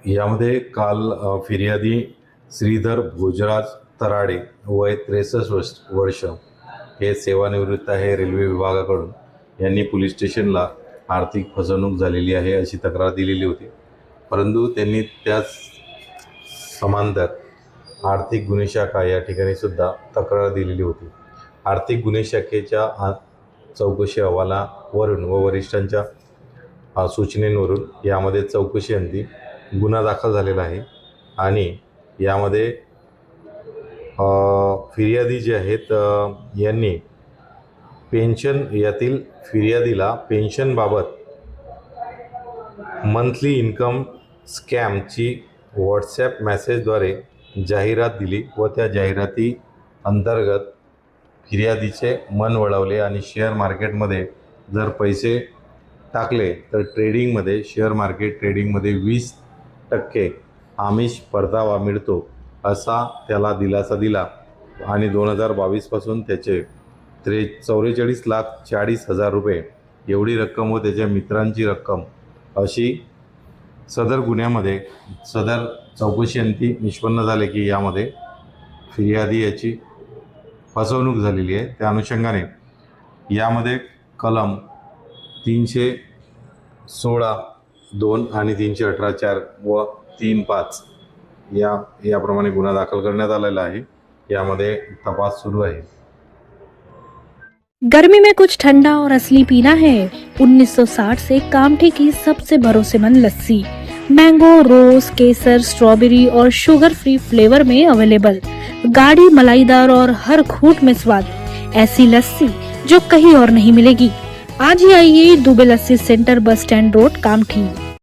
यामध्ये काल फिर्यादी श्रीधर भोजराज तराडे वय 63 वर्ष हे सेवानिवृत्त आहे रेल्वे विभागाकडून, यांनी पोलीस स्टेशनला आर्थिक फसवणूक झालेली आहे अशी तक्रार दिलेली होती. परंतु त्यांनी त्याच समांतर आर्थिक गुन्हे शाखा या ठिकाणी सुद्धा तक्रार दिलेली होती. आर्थिक गुन्हे शाखेच्या चौकशी अहवालावरून व वरिष्ठांच्या सूचनेवरून यामध्ये चौकशी अंती गुन्हा दाखल झालेला आहे. आणि यामध्ये फिर्यादी जे आहेत यांनी पेन्शन यातील फिर्यादीला पेन्शनबाबत मंथली इन्कम स्कॅमची व्हॉट्सॲप मेसेजद्वारे जाहिरात दिली व त्या जाहिराती अंतर्गत फिर्यादीचे मन वळवले आणि शेअर मार्केटमध्ये जर पैसे टाकले तर शेअर मार्केट ट्रेडिंगमध्ये 20% आमिष परतावा मिळतो असा त्याला दिलासा दिला. आणि 2022 पासून त्याचे 44,40,000 रुपये एवढी रक्कम व त्याच्या मित्रांची रक्कम अशी सदर गुन्ह्यामध्ये सदर चौकशी अंती निष्पन्न झाले की यामध्ये फिर्यादी याची फसवणूक झालेली आहे. त्या अनुषंगाने यामध्ये कलम 316(2) आणि 318(4) व 3(5) याप्रमाणे गुन्हा दाखल करण्यात आलेला आहे. यामध्ये तपास सुरू आहे. गर्मी में कुछ ठंडा और असली पीना है? 1960 से कामठी की सबसे भरोसेमंद लस्सी मैंगो, रोज, केसर, स्ट्रॉबेरी और शुगर फ्री फ्लेवर में अवेलेबल। गाढ़ी, मलाईदार और हर घूंट में स्वाद। ऐसी लस्सी जो कहीं और नहीं मिलेगी। आज ही आइए Dubey lassi centre, bus stand road, Kamthi.